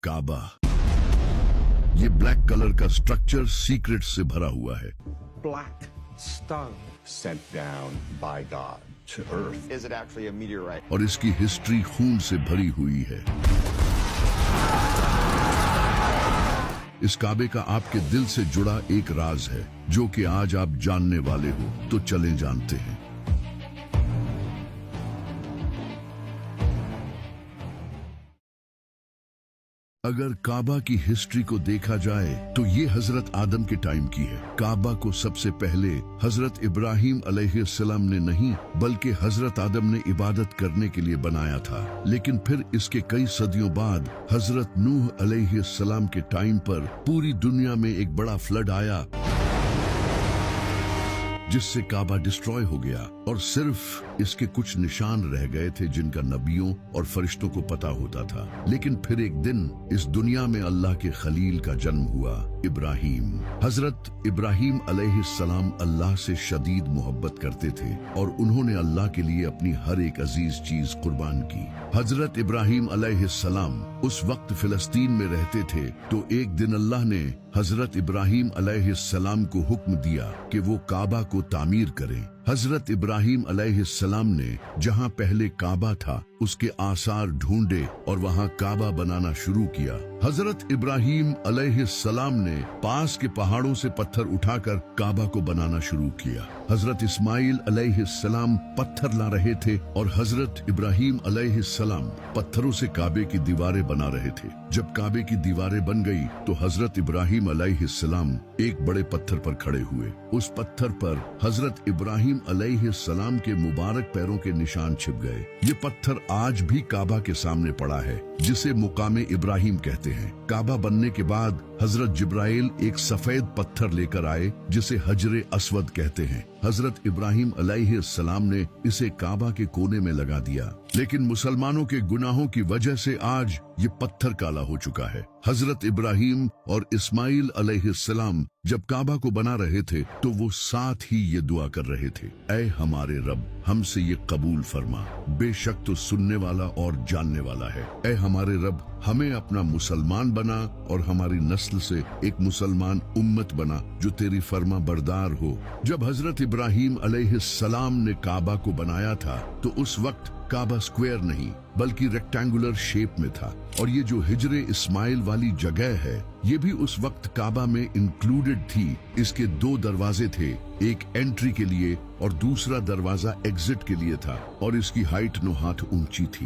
काबा। ये black colour का structure secret से भरा हुआ है। Black stone. Sent down by God to earth. Is it actually a meteorite? और इसकी हिस्ट्री खून से भरी हुई है। इस काबे का आपके दिल से जुड़ा एक राज है जो कि आज आप जानने वाले हो, तो चलें जानते हैं। अगर काबा की हिस्ट्री को देखा जाए तो ये हजरत आदम के टाइम की है। काबा को सबसे पहले हजरत इब्राहिम अलैहिस्सलाम ने नहीं बल्कि हजरत आदम ने इबादत करने के लिए बनाया था। लेकिन फिर इसके कई सदियों बाद हजरत नूह अलैहिस्सलाम के टाइम पर पूरी दुनिया में एक बड़ा फ्लड आया जिससे काबा डिस्ट्रॉय हो गया और सिर्फ इसके कुछ निशान रह गए थे जिनका नबियों और फरिश्तों को पता होता था। लेकिन फिर एक दिन इस दुनिया में अल्लाह के खलील का जन्म हुआ, इब्राहिम। हजरत इब्राहिम अलैहिस्सलाम अल्लाह से शदीद मोहब्बत करते थे और उन्होंने अल्लाह के लिए अपनी हर एक अजीज चीज कुर्बान की। हजरत इब्राहिम अलैहिस्सलाम उस वक्त फिलिस्तीन में रहते थे, तो एक दिन अल्लाह ने हजरत इब्राहिम अलैहिस्सलाम को हुक्म दिया कि वो काबा को तामीर करें। हजरत इब्राहिम अलैहिस्सलाम ने जहां पहले काबा था उसके आसार ढूंढे और वहां काबा बनाना शुरू किया। हजरत इब्राहिम अलैहिस्सलाम ने पास के पहाड़ों से पत्थर उठाकर काबा को बनाना शुरू किया। हजरत इस्माइल अलैहिस्सलाम पत्थर ला रहे थे और हजरत इब्राहिम अलैहिस्सलाम पत्थरों से काबे की दीवारें बना रहे थे। जब काबे की दीवारें बन गई तो हजरत इब्राहिम अलैहिस्सलाम एक बड़े पत्थर पर खड़े हुए। उस पत्थर पर हजरत इब्राहिम अलैहिस्सलाम के मुबारक पैरों के निशान छिप गए। ये पत्थर आज भी काबा के सामने पड़ा है, जिसे मुकामे इब्राहिम कहते हैं। काबा बनने के बाद हजरत जिब्राइल एक सफेद पत्थर लेकर आए जिसे हजरे अस्वद कहते हैं। हजरत इब्राहिम अलैहिस्सलाम ने इसे काबा के कोने में लगा दिया, लेकिन मुसलमानों के गुनाहों की वजह से आज ये पत्थर काला हो चुका है। हजरत इब्राहिम और इस्माइल अलैहिस्सलाम जब काबा को बना रहे थे तो वो साथ ही ये दुआ कर रहे थे, ऐ हमारे रब, हमसे ये कबूल फरमा, बेशक तो सुनने वाला और जानने वाला है। ऐ हमारे रब, हमें अपना मुसलमान बना और हमारी नस्ल से एक मुसलमान उम्मत बना जो तेरी फर्मा बरदार हो। जब हजरत इब्राहिम अलैहिस्सलाम ने काबा को बनाया था तो उस वक्त काबा स्क्वायर नहीं बल्कि रेक्टेंगुलर शेप में था, और ये जो हिजरे इस्माइल वाली जगह है ये भी उस वक्त काबा में इंक्लूडेड थी। इसके दो दरवाजे थे, एक एंट्री के लिए और दूसरा दरवाजा एग्जिट के लिए था, और इसकी हाइट 9 हाथ ऊंची थी।